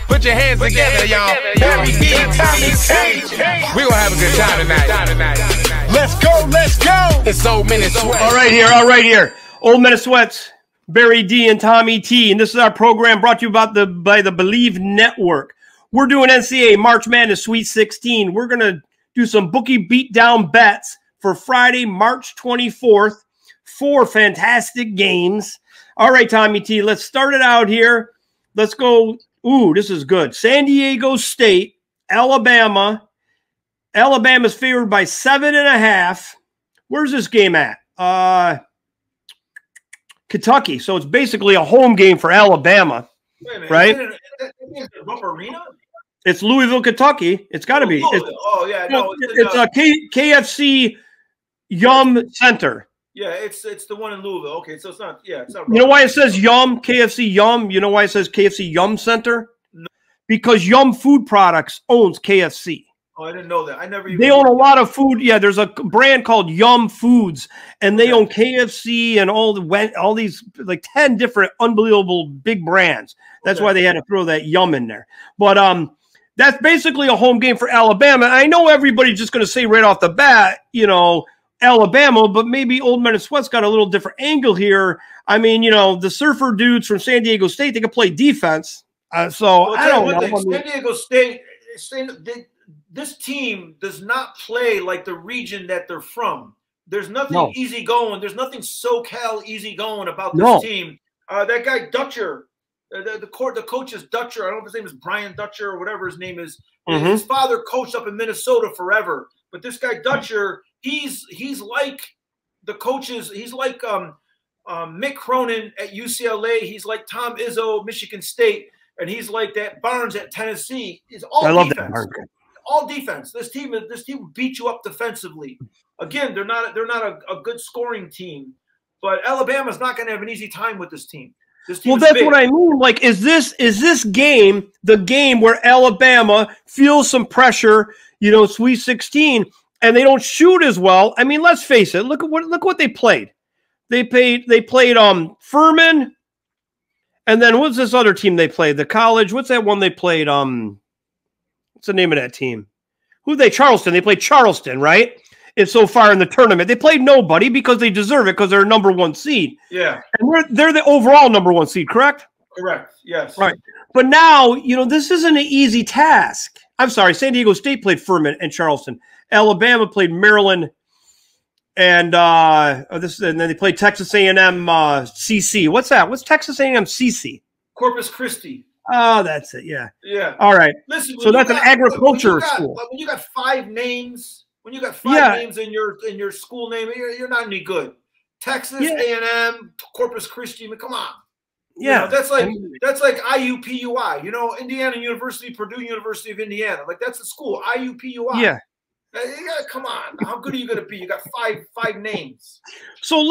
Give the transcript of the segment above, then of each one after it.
Put your hands together, y'all. Barry D, Tommy T. We gonna have a good time tonight. Let's go, let's go. It's O.M.I.S. Sweats. All right here. O.M.I.S Sweats, Barry D and Tommy T. And this is our program brought to you by the BLEAV Network. We're doing NCAA March Madness Sweet 16. We're gonna do some Bookie Beatdown bets for Friday, March 24th. 4 fantastic games. All right, Tommy T, let's start it out here. Let's go. Ooh, this is good. San Diego State, Alabama. Alabama's favored by 7.5. Where's this game at? Kentucky. So it's basically a home game for Alabama. Wait a minute, right? Is it Rupp Arena? It's Louisville, Kentucky. It's got to be. Oh, yeah. No, it's a KFC Yum Center. Yeah, it's the one in Louisville. Okay, so it's not. Yeah, it's not. You know why it says Yum KFC Yum? You know why it says KFC Yum Center? No. Because Yum Food Products owns KFC. Oh, I didn't know that. I never even. They own a lot of food. Yeah, there's a brand called Yum Foods, and they own KFC and all these like 10 different unbelievable big brands. That's why they had to throw that Yum in there. But that's basically a home game for Alabama. I know everybody's just going to say right off the bat, you know, Alabama, but maybe O.M.I.S Sweats got a little different angle here. I mean, you know, the surfer dudes from San Diego State, they can play defense. So I don't know. San Diego State, this team does not play like the region that they're from. There's nothing easy going. There's nothing SoCal easy going about this team. That guy Dutcher, the coach is Dutcher. I don't know if his name is Brian Dutcher or whatever his name is. His father coached up in Minnesota forever. But this guy Dutcher, he's like the coaches. He's like Mick Cronin at UCLA. He's like Tom Izzo, Michigan State, and he's like that Barnes at Tennessee. It's all defense. All defense. This team will beat you up defensively. Again, they're not a good scoring team, but Alabama's not going to have an easy time with this team. Well, that's what I mean. Like, is this game the game where Alabama feels some pressure? You know, Sweet 16, and they don't shoot as well. I mean, let's face it. Look what they played. They played Furman, and then what's this other team they played? The college. What's that one they played? What's the name of that team? Charleston. They played Charleston, right? And so far in the tournament, they played nobody because they deserve it because they're #1 seed. Yeah, and they're the overall #1 seed, correct? Correct. Yes. Right. But now, you know, this isn't an easy task. I'm sorry, San Diego State played Furman and Charleston. Alabama played Maryland, and then they played Texas A&M CC. What's that? What's Texas A&M CC? Corpus Christi. Oh, that's it. Yeah. Yeah. All right. Listen, so that's an agriculture school. When you got 5 names, names in your school name, you're not any good. Texas A&M, Corpus Christi. I mean, come on. Yeah, you know, that's like IUPUI. You know, Indiana University, Purdue University of Indiana. Like that's a school. IUPUI. Yeah. Come on. How good are you going to be? You got five names. So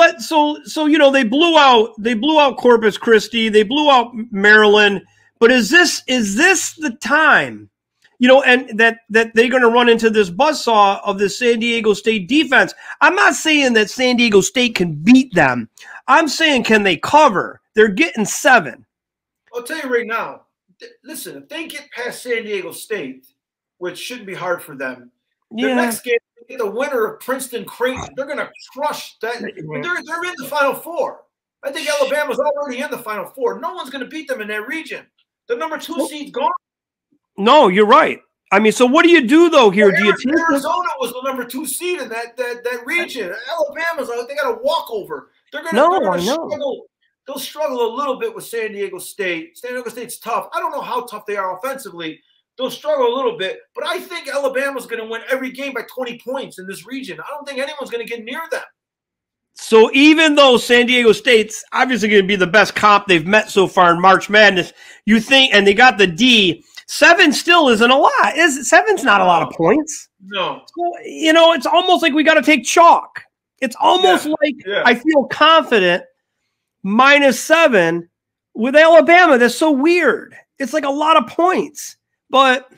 you know they blew out Corpus Christi. They blew out Maryland. But is this the time? You know, and that they're going to run into this buzzsaw of the San Diego State defense. I'm not saying that San Diego State can beat them. I'm saying can they cover? They're getting 7. I'll tell you right now. Listen, if they get past San Diego State, which shouldn't be hard for them, the next game, they get the winner of Princeton Creighton. They're going to crush that. They're in the Final Four. I think Alabama's already in the Final Four. No one's going to beat them in that region. The #2 seed's gone. No, you're right. I mean, so what do you do though here? Do you take Arizona was the #2 seed in that region. Alabama's they got a walkover. They're gonna struggle. They'll struggle a little bit with San Diego State. San Diego State's tough. I don't know how tough they are offensively. They'll struggle a little bit, but I think Alabama's going to win every game by 20 points in this region. I don't think anyone's going to get near them. So even though San Diego State's obviously going to be the best comp they've met so far in March Madness, you think, and they got the D, 7 still isn't a lot. 7's not a lot of points. No. So, you know, it's almost like we got to take chalk. It's almost like I feel confident -7 with Alabama. That's so weird. It's like a lot of points, but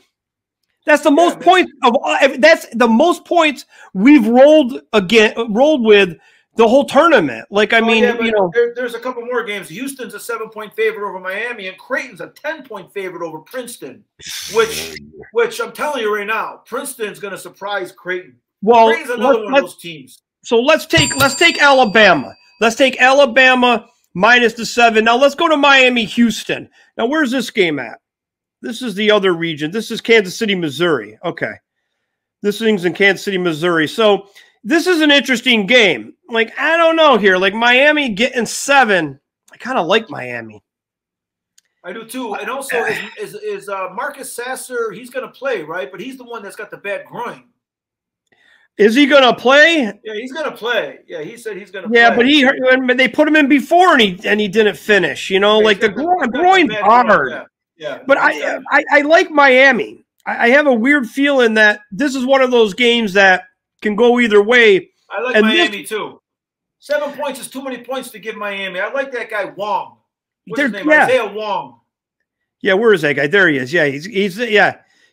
that's the most points of that's the most points we've rolled with the whole tournament. Like, I mean, yeah, you know, there's a couple more games. Houston's a 7-point favorite over Miami, and Creighton's a 10-point favorite over Princeton, which I'm telling you right now, Princeton's going to surprise Creighton. Well, Creighton's another one of those teams. So let's take Alabama. Let's take Alabama minus the 7. Now let's go to Miami, Houston. Now where's this game at? This is the other region. This is Kansas City, Missouri. Okay. This thing's in Kansas City, Missouri. So this is an interesting game. Like, I don't know here. Like, Miami getting 7. I kind of like Miami. I do too. And also, is Marcus Sasser, he's going to play, right? But he's the one that's got the bad groin. Is he going to play? Yeah, he's going to play. Yeah, he said he's going to play. Yeah, but they put him in before and he didn't finish. You know, like the groin's hard. Yeah. But I like Miami. I have a weird feeling that this is one of those games that can go either way. I like Miami too. 7 points is too many points to give Miami. I like that guy Wong. What's his name? Isaiah Wong. Yeah, where is that guy? There he is. Yeah,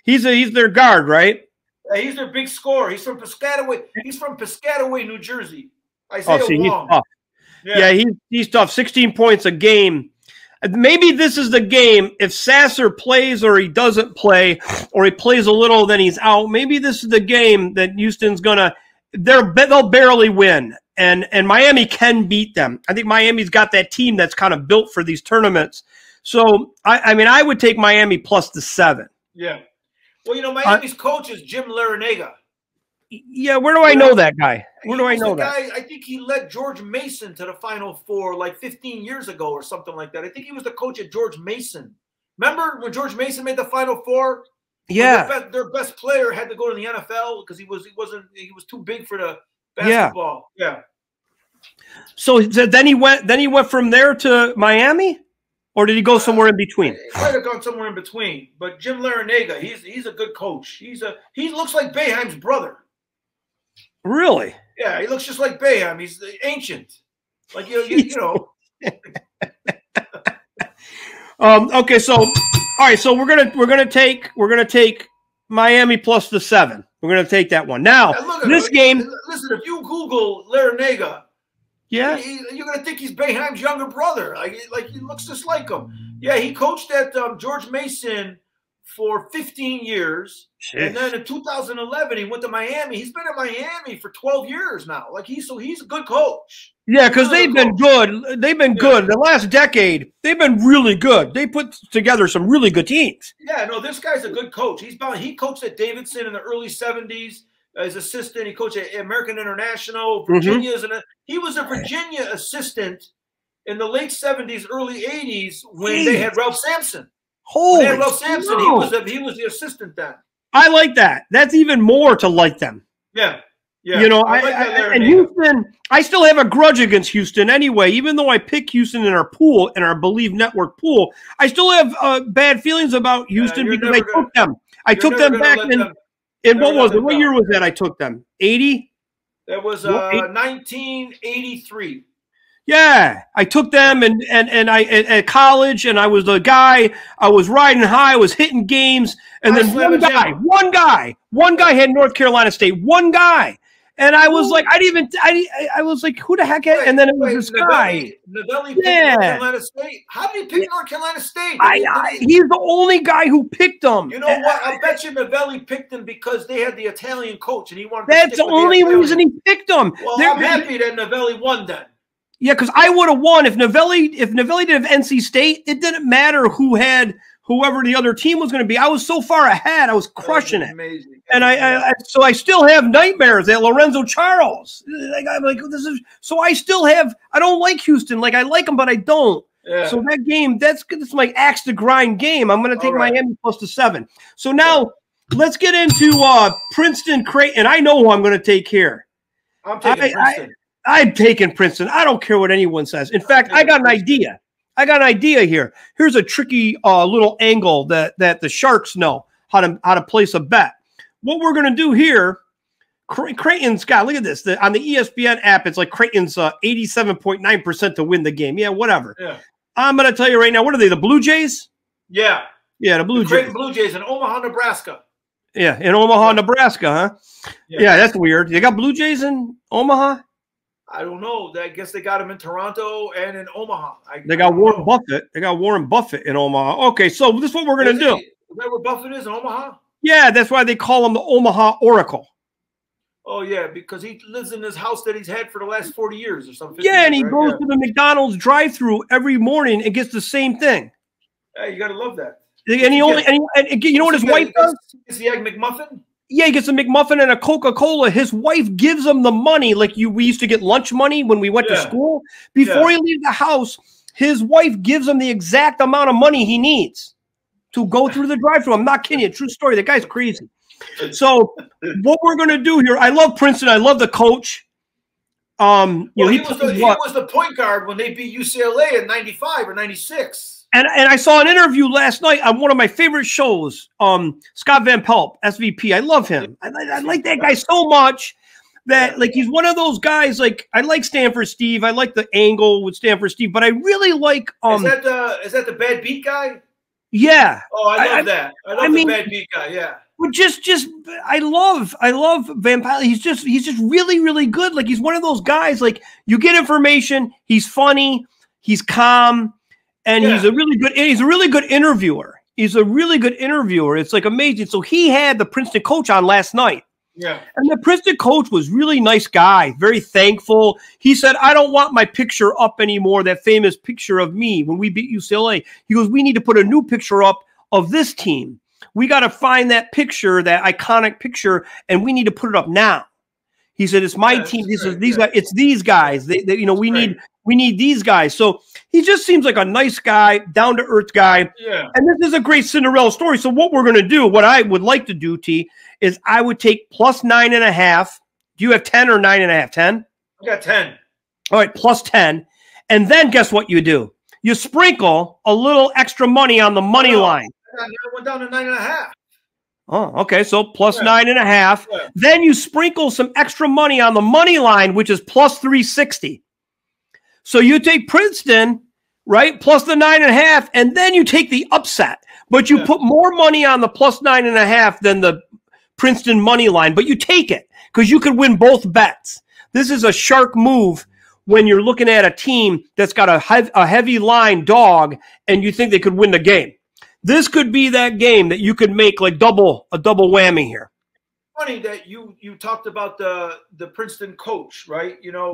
he's their guard, right? Yeah, he's their big scorer. He's from Piscataway. He's from Piscataway, New Jersey. Isaiah Wong. He's tough. Yeah, he's tough. 16 points a game. Maybe this is the game. If Sasser plays or he doesn't play, or he plays a little, then he's out. Maybe this is the game that Houston's gonna. They'll barely win, and Miami can beat them. I think Miami's got that team that's kind of built for these tournaments. So I mean, I would take Miami plus the 7. Yeah. Well, you know, Miami's coach is Jim Larinaga. Yeah, where do I know that guy? Where do I know that? I think he led George Mason to the Final Four like 15 years ago or something like that. I think he was the coach at George Mason. Remember when George Mason made the Final Four? Yeah. Their best player had to go to the NFL because he was too big for the basketball. Yeah. So then he went from there to Miami? Or did he go somewhere in between? He might have gone somewhere in between. But Jim Larinaga, he's a good coach. He looks like Boeheim's brother. Really? Yeah, he looks just like Boeheim. He's ancient. Like you know. Okay, so all right, so we're gonna take Miami plus the 7. We're gonna take that one. Now this game. Listen, if you Google Larinaga, yeah, you're gonna think he's Boeheim's younger brother. Like he looks just like him. Yeah, he coached at George Mason for 15 years, and then in 2011 he went to Miami. He's been in Miami for 12 years now. Like he's a good coach. Yeah, because they've been good. They've been good. The last decade, they've been really good. They put together some really good teams. Yeah, no, this guy's a good coach. He coached at Davidson in the early 70s. As assistant, he coached at American International, Virginia's, and he was a Virginia assistant in the late 70s, early 80s when they had Ralph Sampson. Holy, when they had Ralph Sampson, he was the assistant then. I like that. That's even more to like them. Yeah, yeah. You know, and Houston, I still have a grudge against Houston anyway. Even though I picked Houston in our pool, in our BLEAV Network pool, I still have bad feelings about Houston because I took them. I took them back in. And what was it? What year was that I took them? 80? That was 1983. Yeah, I took them and I at college, and I was the guy. I was riding high. I was hitting games, and then one guy had North Carolina State. One guy, and I was like, I was like, who the heck? And then it was this guy. Novelli picked North Carolina State. How did he pick North Carolina State? He's the only guy who picked them. You know what? I bet you Novelli picked him because they had the Italian coach, and he wanted. That's the only reason he picked them. Well, I'm happy that Novelli won then. Yeah, because I would have won if Novelli didn't have NC State. It didn't matter who had whoever the other team was going to be. I was so far ahead. I was crushing it. Amazing. And so I still have nightmares at Lorenzo Charles. I'm like, this is so I still have. I don't like Houston. Like I like them, but I don't. Yeah. So that game, that's my axe to grind game. I'm going to take Miami plus the 7. So now let's get into Princeton, Creighton. I know who I'm going to take here. I'm taking Princeton. I'm taking Princeton. I don't care what anyone says. In fact, I got an idea. Here. Here's a tricky little angle that the Sharks know how to place a bet. What we're going to do here, Creighton's got, look at this. On the ESPN app, it's like Creighton's 87.9% to win the game. Yeah, whatever. Yeah. I'm going to tell you right now, what are they, the Blue Jays? Yeah. Yeah, the Blue Jays. Creighton Blue Jays in Omaha, Nebraska. Yeah, in Omaha, Nebraska, huh? Yeah, that's weird. They got Blue Jays in Omaha? I don't know. I guess they got him in Toronto and in Omaha. They got Warren Buffett. They got Warren Buffett in Omaha. Okay, so this is what we're going to do. Is that where Buffett is, in Omaha? Yeah, that's why they call him the Omaha Oracle. Oh, yeah, because he lives in this house that he's had for the last 40 years or something. Yeah, and he goes to the McDonald's drive-thru every morning and gets the same thing. Hey, you got to love that. And he only, and you know what his wife does? Is the Egg McMuffin? Yeah, he gets a McMuffin and a Coca-Cola. His wife gives him the money like we used to get lunch money when we went to school. Before he leaves the house, his wife gives him the exact amount of money he needs to go through the drive-thru. I'm not kidding you. True story. The guy's crazy. So what we're going to do here, I love Princeton. I love the coach. He was the point guard when they beat UCLA in 95 or 96. And I saw an interview last night on one of my favorite shows, Scott Van Pelt, SVP. I love him. I like that guy so much that, like, he's one of those guys, like, I like Stanford Steve. I like the angle with Stanford Steve, but I really like is that the bad beat guy? Yeah. Oh, I love that. I love the bad beat guy, yeah. But I love Van Pelt. He's just really, really good. Like, he's one of those guys, like, you get information, he's funny, he's calm. And he's a really good interviewer. He's a really good interviewer. It's like amazing. So he had the Princeton coach on last night. Yeah. And the Princeton coach was really nice guy, very thankful. He said, I don't want my picture up anymore, that famous picture of me when we beat UCLA. He goes, we need to put a new picture up of this team. We got to find that picture, that iconic picture, and we need to put it up now. He said, it's my team. This is these guys. It's these guys. We need these guys. So he just seems like a nice guy, down to earth guy. Yeah. And this is a great Cinderella story. So what we're going to do, what I would like to do, T, is I would take plus 9.5. Do you have 10 or 9.5? 10? I got 10. All right, plus 10. And then guess what you do? You sprinkle a little extra money on the money line. I went down to 9.5. Oh, okay. So plus 9.5. Yeah. Then you sprinkle some extra money on the money line, which is plus 360. So you take Princeton, right, plus the 9.5, and then you take the upset. But you put more money on the plus 9.5 than the Princeton money line. But you take it because you could win both bets. This is a shark move when you're looking at a team that's got a heavy line dog and you think they could win the game. This could be that game that you could make like a double whammy here. Funny that you talked about the Princeton coach, right? You know,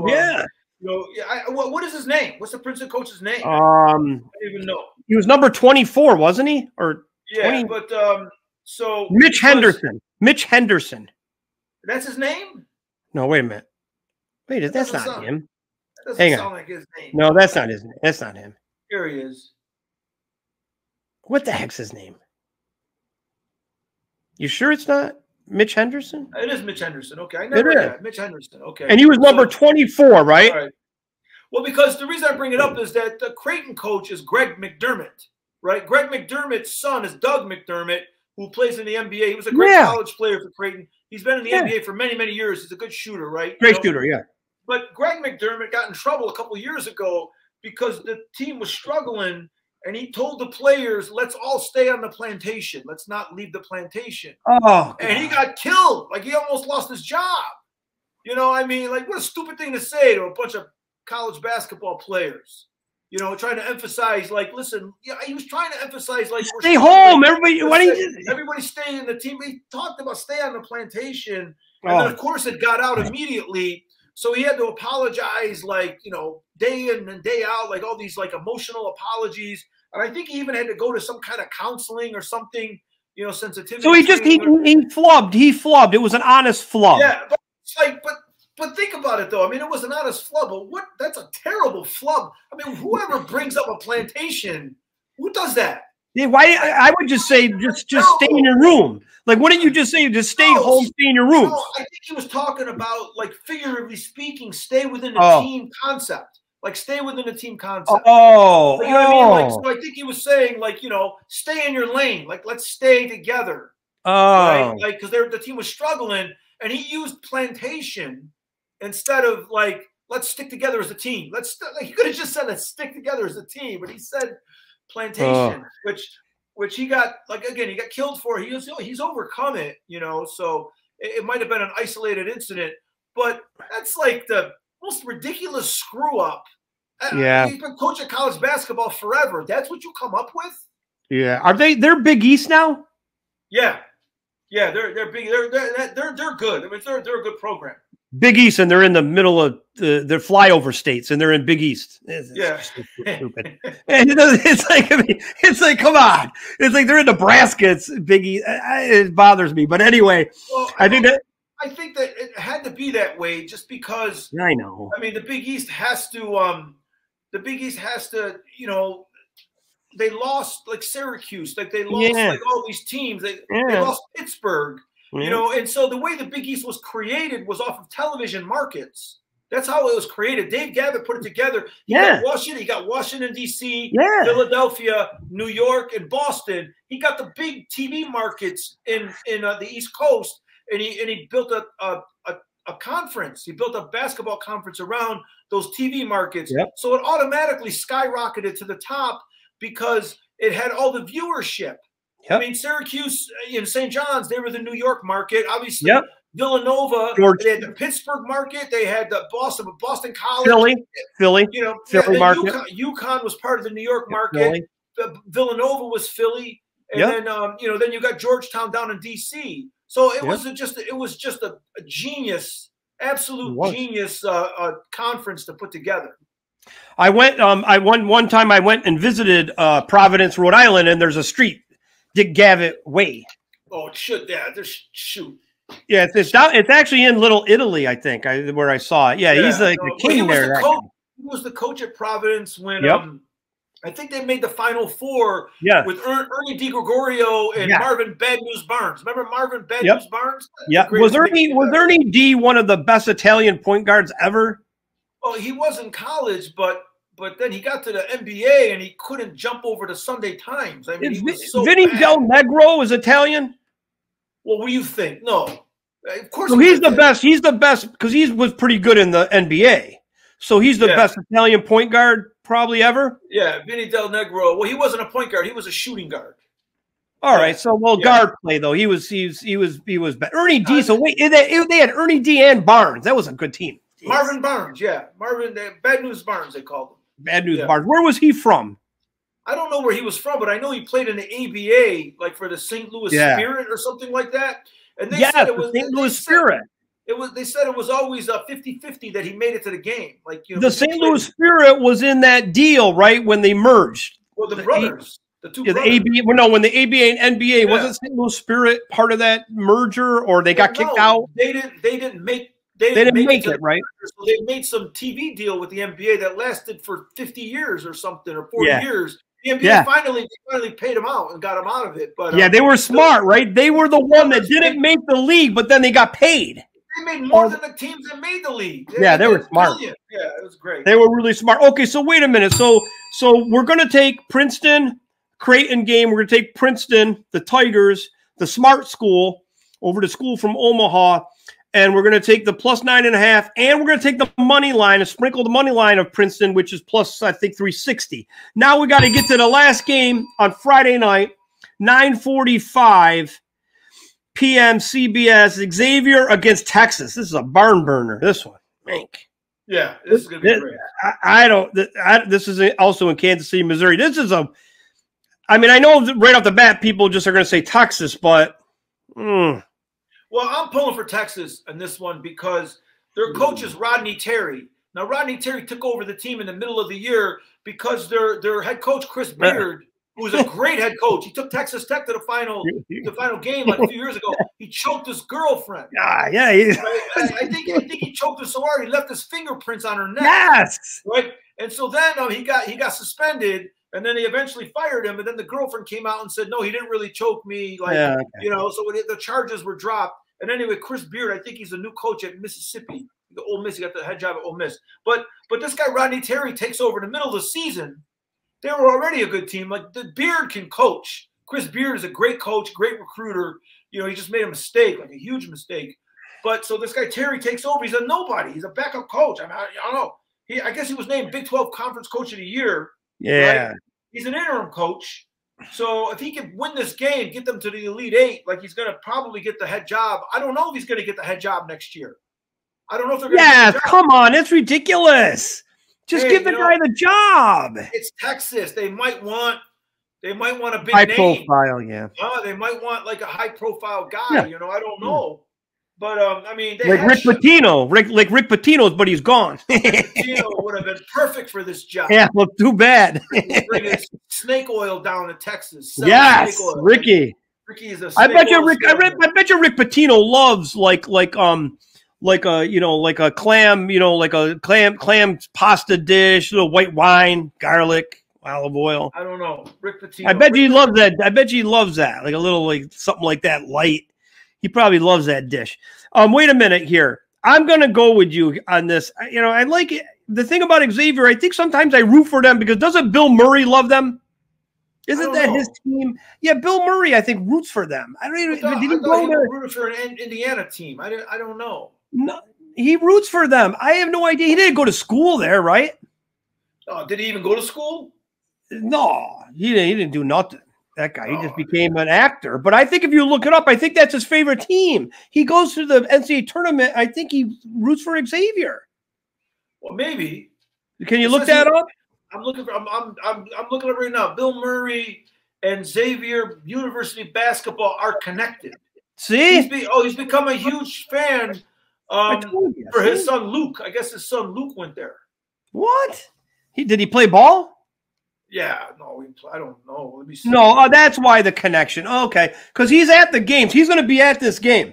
what is his name? What's the Princeton coach's name? I don't even know. He was number 24, wasn't he? Or 20? But so Mitch Henderson. Mitch Henderson. That's his name? No, wait a minute. Wait, that's not him. That doesn't sound like his name. No, that's not his name. That's not him. Here he is. What the heck's his name? You sure it's not Mitch Henderson? It is Mitch Henderson. Okay. I never read that. Mitch Henderson. Okay. And he was number 24, right? All right. Well, because the reason I bring it up is that the Creighton coach is Greg McDermott, right? Greg McDermott's son is Doug McDermott, who plays in the NBA. He was a great college player for Creighton. He's been in the NBA for many, many years. He's a good shooter, right? Great shooter, yeah. But Greg McDermott got in trouble a couple of years ago because the team was struggling. And he told the players, let's all stay on the plantation. Let's not leave the plantation. Oh, and he got killed. Like, he almost lost his job. You know, I mean, like, what a stupid thing to say to a bunch of college basketball players. You know, trying to emphasize, like, listen, he was trying to emphasize, like, stay home. Everybody stay in the team. He talked about stay on the plantation. And then, of course, it got out immediately. So he had to apologize, like, you know, day in and day out, like all these like emotional apologies. And I think he even had to go to some kind of counseling or something, you know, sensitivity. So he flubbed. He flubbed. It was an honest flub. Yeah, but it's like, but think about it though. I mean, it was an honest flub, but that's a terrible flub. I mean, whoever brings up a plantation, who does that? Yeah, why? I would just say just stay in your room. Like, why didn't you just say just stay home, stay in your room? No, I think he was talking about, like, figuratively speaking, stay within the team concept. Like, stay within the team concept. You know what I mean? Like, so I think he was saying, like, you know, stay in your lane. Like, let's stay together. Right? Like, because the team was struggling, and he used plantation instead of, like, let's stick together as a team. Like, he could have just said, let's stick together as a team, but he said plantation, which he got, like, again, he got killed for. He's overcome it, you know, so it might have been an isolated incident, but that's like the most ridiculous screw up. Yeah. He's been coaching college basketball forever. That's what you come up with? Yeah. Are they're Big East now? Yeah. Yeah, they're big. They're good. I mean, they're a good program. Big East, and they're in the middle of their flyover states, and they're in Big East. It's so stupid. And it's like, come on. It's like they're in Nebraska. It's Big East. It bothers me. But anyway, well, I think that it had to be that way just because. I know. I mean, the Big East has to. You know, they lost like Syracuse, like they lost like all these teams. They lost Pittsburgh. You know, and so the way the Big East was created was off of television markets. That's how it was created. Dave Gavitt put it together. He got Washington, D.C., Philadelphia, New York, and Boston. He got the big TV markets in the East Coast, and he built a conference. He built a basketball conference around those TV markets. So it automatically skyrocketed to the top because it had all the viewership. I mean, Syracuse and St. John's, they were the New York market. Obviously, Villanova, they had the Pittsburgh market. They had the Boston College. Philly. You know, Philly market. UConn was part of the New York market. Villanova was Philly. And then, you know, then you got Georgetown down in D.C. So it was just a genius, absolute genius conference to put together. I went, one time I went and visited Providence, Rhode Island, and there's a street, Dick Gavitt Way. Oh, shoot. Yeah, it's actually in Little Italy, I think, where I saw it. Yeah, he's the king there. He was the coach at Providence when I think they made the Final Four with Ernie DiGregorio and Marvin Bad News Barnes. Remember Marvin Bad News Barnes? Yeah. Was Ernie D one of the best Italian point guards ever? Well, he was in college, but then he got to the NBA and he couldn't jump over to Sunday Times. I mean, he was so Vinny bad. Del Negro is Italian? Well, what do you think? No. Of course. So he's the best. He's the best because he was pretty good in the NBA. So he's the best Italian point guard probably ever? Yeah, Vinny Del Negro. Well, he wasn't a point guard. He was a shooting guard. All right. So, guard play, though. He was bad. Ernie D. So, wait, they had Ernie D. and Barnes. That was a good team. Marvin Barnes, Marvin, Bad News Barnes, they called him. Bad News Barnes. Where was he from? I don't know where he was from, but I know he played in the ABA, like for the St. Louis Spirit or something like that. And they said it was St. Louis Spirit. They said it was always a 50-50 that he made it to the game. Like, you know, the St. Louis Spirit was in that deal, right, when they merged. Well, the brothers. The two brothers. The ABA, well, no, when the ABA and NBA, wasn't St. Louis Spirit part of that merger, or they got kicked out? They didn't make it, right? So they made some TV deal with the NBA that lasted for 50 years or something, or 40 years. The NBA finally paid him out and got him out of it. But they were smart, right? They were the one that didn't make the league, but then they got paid. They made more than the teams that made the league. They were smart. Brilliant. Yeah, it was great. They were really smart. Okay, so wait a minute. So we're going to take Princeton, Creighton game. We're going to take Princeton, the Tigers, the smart school, over to school from Omaha. And we're going to take the +9.5, and we're going to take the money line and sprinkle the money line of Princeton, which is plus, I think, 360. Now we got to get to the last game on Friday night, 9:45 p.m. CBS, Xavier against Texas. This is a barn burner, this one. Yeah, this is going to be great. This is also in Kansas City, Missouri. This is I mean, I know right off the bat people just are going to say Texas, but Well, I'm pulling for Texas in this one because their coach is Rodney Terry. Now, Rodney Terry took over the team in the middle of the year because their head coach, Chris Beard, who was a great head coach, he took Texas Tech to the final game like a few years ago. He choked his girlfriend. I think he choked her so hard he left his fingerprints on her neck. Yes. Right. And so then he got suspended. And then they eventually fired him. And then the girlfriend came out and said, no, he didn't really choke me. You know, so the charges were dropped. And anyway, Chris Beard, I think he's the new coach at Mississippi, the Ole Miss. He got the head job at Ole Miss. But this guy, Rodney Terry, takes over in the middle of the season. They were already a good team. Like, the Beard can coach. Chris Beard is a great coach, great recruiter. You know, he just made a mistake, like a huge mistake. But so this guy, Terry, takes over. He's a nobody. He's a backup coach. I mean, I don't know. I guess he was named Big 12 Conference Coach of the Year. Yeah. Right? He's an interim coach. So if he can win this game, get them to the Elite Eight, like he's going to probably get the head job. I don't know if he's going to get the head job next year. I don't know if they're going to Yeah, come on. It's ridiculous. Just give the guy the job. It's Texas. They might want a big high name. Profile, yeah. They might want like a high profile guy. Yeah. You know, I don't know. But I mean, like Rick Pitino, like Rick Pitino's, but he's gone. Pitino would have been perfect for this job. Yeah, well, too bad. Bringing snake oil down to Texas. Yes, Ricky. Ricky is a. I bet you Rick Pitino loves like a clam, like a clam pasta dish, little white wine, garlic, olive oil. I don't know, Rick Pitino. I bet you he loves that. I bet you he loves that, like a little something like that light. He probably loves that dish. Wait a minute here. I'm going to go with you on this. I like it. The thing about Xavier, I think sometimes I root for them because doesn't Bill Murray love them? Isn't that his team? Yeah, Bill Murray, I think, roots for them. I don't even. Did he go to root for an Indiana team? I don't know. No, he roots for them. I have no idea. He didn't go to school there, right? Oh, did he even go to school? No, he didn't do nothing. That guy, he just became an actor. But I think if you look it up, I think that's his favorite team. He goes to the NCAA tournament. I think he roots for Xavier. Well, maybe. Can you look that up? I'm looking for. I'm looking up right now. Bill Murray and Xavier University basketball are connected. See? He's become a huge fan for his son Luke. I guess his son Luke went there. What? Did he play ball? Yeah, no, I don't know. Let me see. No, that's why the connection. Okay, because he's at the games. He's going to be at this game.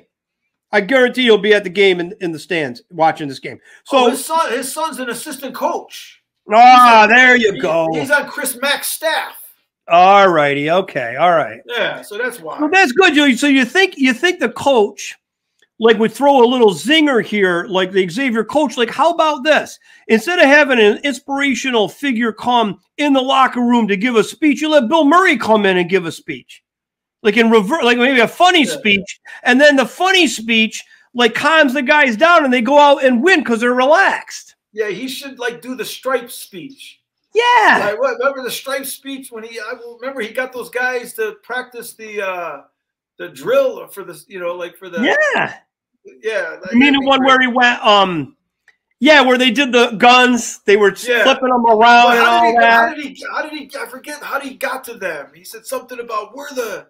I guarantee he'll be at the game in the stands watching this game. So his son's an assistant coach. There you go. He's on Chris Mack's staff. All righty. Okay. All right. Yeah. So that's why. Well, that's good. So you think the coach would throw a little zinger here, like the Xavier coach? Like, how about this? Instead of having an inspirational figure come in the locker room to give a speech, you let Bill Murray come in and give a speech, like in reverse, like maybe a funny speech, and then the funny speech calms the guys down, and they go out and win because they're relaxed. Yeah, he should do the stripe speech. Yeah, remember the stripe speech when I remember he got those guys to practice the drill for the for the yeah. I mean the one where he went where they did the guns, they were flipping them around and all that. How did he? I forget how he got to them. He said something about we're the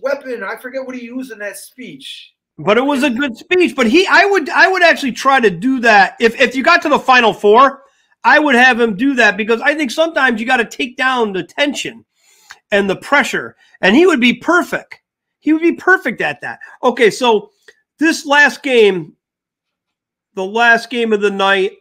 weapon. I forget what he used in that speech. But it was a good speech. But I would actually try to do that. If you got to the Final Four, I would have him do that because I think sometimes you got to take down the tension and the pressure. And he would be perfect. He would be perfect at that. Okay, so this last game, the last game of the night,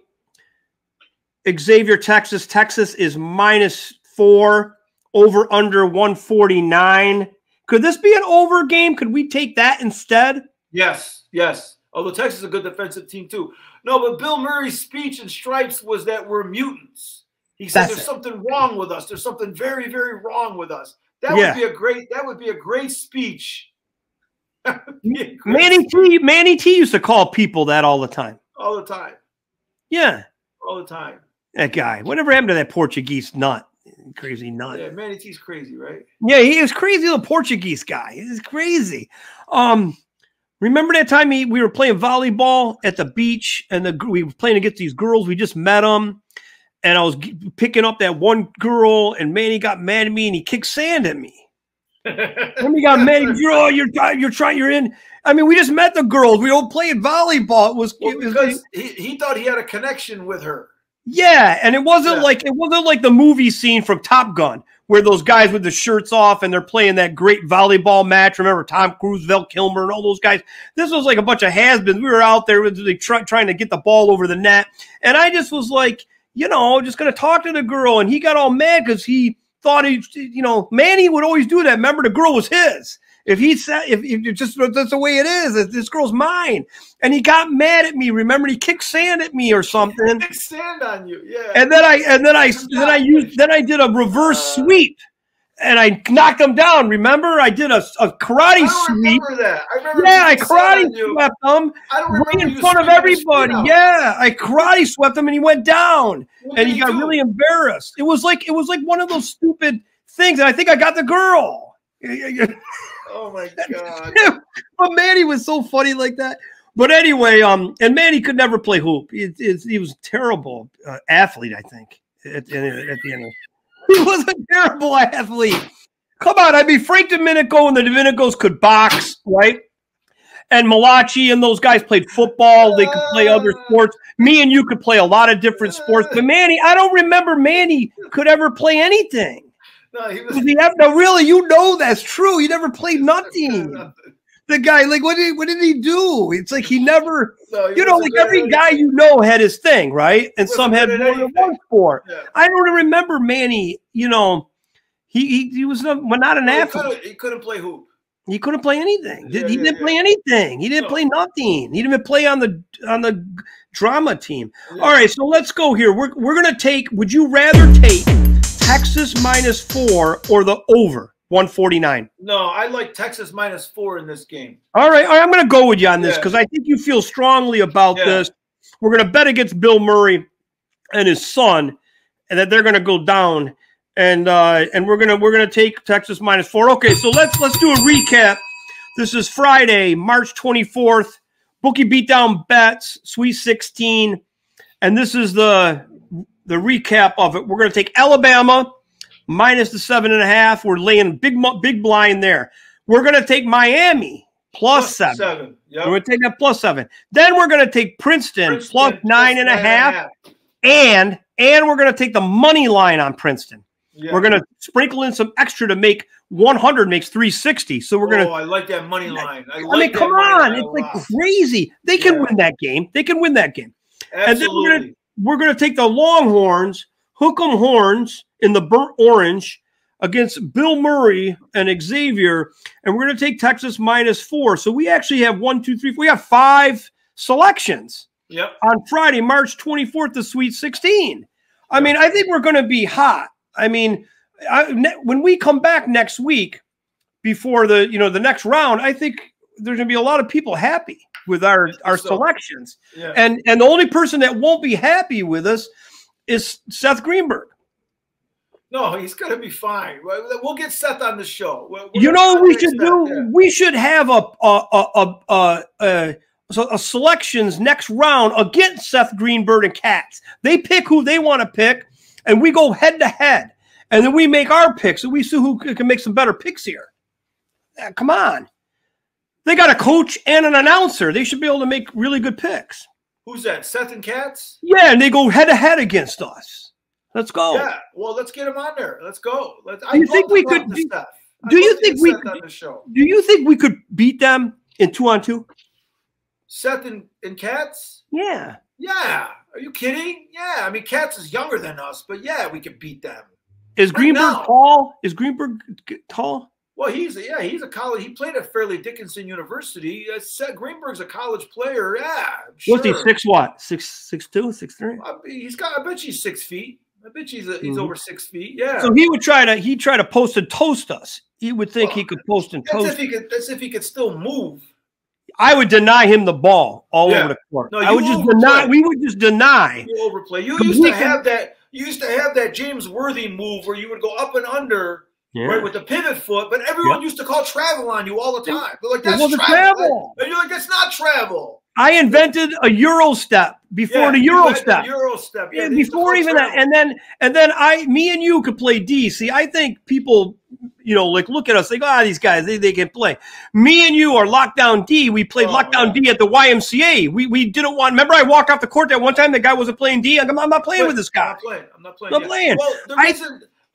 Xavier, Texas. Texas is -4, over under 149. Could this be an over game? Could we take that instead? Yes, yes. Although Texas is a good defensive team too. No, but Bill Murray's speech in stripes was that we're mutants. He said there's something wrong with us. There's something very, very wrong with us. That would be a great speech. Manny T used to call people that all the time. All the time. Yeah. All the time. That guy. Whatever happened to that Portuguese nut? Crazy nut. Yeah, Manny T's crazy, right? Yeah, he is crazy, the Portuguese guy. He's crazy. Remember that time we were playing volleyball at the beach and we were playing against these girls. We just met them. And I was picking up that one girl, and Manny got mad at me, and he kicked sand at me. Then he got mad. You're in. I mean, we just met the girls. We all played volleyball. Because he thought he had a connection with her. Yeah, and it wasn't like the movie scene from Top Gun where those guys with the shirts off and they're playing that great volleyball match. Remember Tom Cruise, Val Kilmer, and all those guys. This was like a bunch of has-beens. We were out there trying to get the ball over the net, and I just was like, just going to talk to the girl. And he got all mad because he thought Manny would always do that. Remember, the girl was his. If that's the way it is, this girl's mine. And he got mad at me. Remember, he kicked sand at me or something. Kicked sand on you, yeah. And then I did a reverse sweep. And I knocked him down. Remember, I did a karate sweep. I remember that. I karate swept him right in front of everybody. Yeah, I karate swept him, and he went down, and he got really embarrassed. It was like one of those stupid things, and I think I got the girl. Oh my God! But Manny was so funny like that. But anyway, and Manny could never play hoop. He was a terrible athlete, I think. At the end of he was a terrible athlete. Come on, I mean, Frank Domenico and the Domenicos could box, right? And Malachi and those guys played football. They could play other sports. Me and you could play a lot of different sports. But Manny, I don't remember Manny could ever play anything. No, he was. No, really, you know that's true. He never played nothing. The guy, like, what did he do? It's like he never, like every guy had his thing, right? And some had more than one sport. Yeah. I don't remember Manny, he was not an athlete. He couldn't play hoop. He couldn't play anything. He didn't play anything. He didn't play nothing. He didn't even play on the drama team. Yeah. All right, so let's go here. We're gonna take. Would you rather take Texas -4 or the over 149? No, I like Texas -4 in this game. All right, I'm going to go with you on this because I think you feel strongly about this. We're going to bet against Bill Murray and his son, and that they're going to go down, and we're going to take Texas -4. Okay, so let's do a recap. This is Friday, March 24th. Bookie Beatdown bets, Sweet 16, and this is the recap of it. We're going to take Alabama minus the 7.5. We're laying big blind there. We're going to take Miami plus 7. Yep. We're going to take that plus 7. Then we're going to take Princeton plus 9.5. And we're going to take the money line on Princeton. Yep. We're going to sprinkle in some extra to make 100 makes 360. So we're going to. Oh, I like that money line. I mean, come on. It's like crazy. They can win that game. They can win that game. Absolutely. And then we're going to take the Longhorns, hook 'em horns in the burnt orange against Bill Murray and Xavier, and we're going to take Texas -4. So we actually have 1, 2, 3, 4. We have 5 selections. Yep. On Friday, March 24th, the Sweet 16. I mean, I think we're going to be hot. I mean, when we come back next week before the next round, I think there's going to be a lot of people happy with our selections. Yeah. And the only person that won't be happy with us is Seth Greenberg. No, he's going to be fine. We'll get Seth on the show. We should do? Yeah. We should have a selections next round against Seth Greenberg and KATZ. They pick who they want to pick, and we go head to head, and then we make our picks, and we see who can make some better picks here. Come on. They got a coach and an announcer. They should be able to make really good picks. Who's that? Seth and KATZ? Yeah, and they go head to head against us. Let's go. Yeah, well, let's get them on there. Let's go. Do you think we could? Do you think we could? Do you think we could beat them in 2-on-2? Seth and KATZ? Yeah. Yeah. Are you kidding? Yeah. I mean, KATZ is younger than us, but yeah, we could beat them. Is Greenberg tall? Is Greenberg tall? Well, he's a college. He played at Fairleigh Dickinson University. Greenberg's a college player. Yeah, sure. What's he? 6 what? 6'2", 6'3"? I bet he's 6 feet. I bet he's over 6 feet. Yeah. So he would try to post and toast us. He would think he could post and toast. That's if he could still move. I would deny him the ball all over the court. No, I would just deny. We would just deny. You overplay. You used to have that. You used to have that James Worthy move where you would go up and under. Yeah. Right, with the pivot foot, but everyone used to call travel on you all the time. They're like, that's travel. And you're like, that's not travel. I invented a Euro step before the Euro step. Euro step. Yeah, before even that. And then me and you could play D. See, I think people, like look at us, they go, these guys, they can play. Me and you are lockdown D. We played lockdown D at the YMCA. We didn't want. Remember, I walked off the court that one time. The guy wasn't playing D. I'm not playing with this guy. I'm not playing. Well,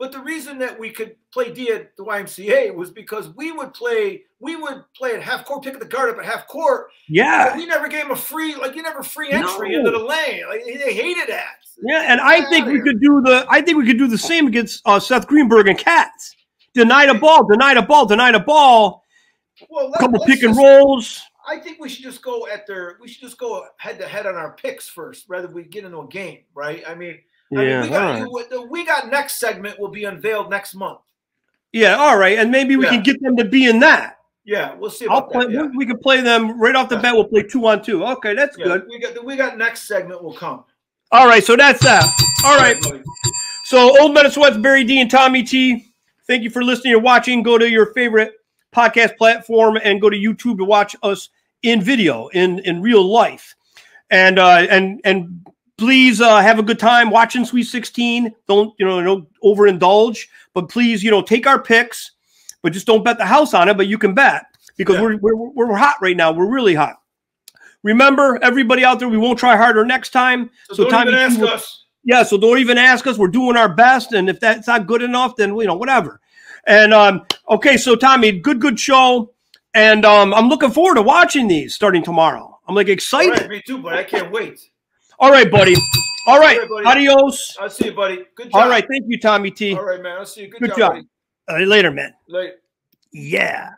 But the reason that we could play D at the YMCA was because we would play at half court, pick the guard up at half court. Yeah. So we never gave him free entry into the lane. Like, they hated that. Yeah, and I think we could do the same against Seth Greenberg and KATZ. Deny the ball. Well, a couple pick and rolls. I think we should just go head to head on our picks first, rather than we get into a game, right? I mean, we got next segment will be unveiled next month. Yeah, all right, and maybe we can get them to be in that. Yeah, we'll see about that. Yeah. We can play them right off the bat. We'll play 2-on-2. Okay, that's good. We got next segment will come. All right, so that's that. All right. So Old Men of Sweats, Barry D and Tommy T. Thank you for listening or watching. Go to your favorite podcast platform and go to YouTube to watch us in video, in real life. And please have a good time watching Sweet 16. Don't overindulge, but please take our picks, but just don't bet the house on it. But you can bet, because we're hot right now. We're really hot. Remember, everybody out there, we won't try harder next time. So don't even ask us. Yeah, so don't even ask us. We're doing our best, and if that's not good enough, then whatever. And okay, so Tommy, good show, and I'm looking forward to watching these starting tomorrow. I'm like excited. All right, me too, but I can't wait. All right, buddy. All right, adios. I'll see you, buddy. Good job. All right, thank you, Tommy T. All right, man. I'll see you. Good job. Buddy. Later, man. Later. Yeah.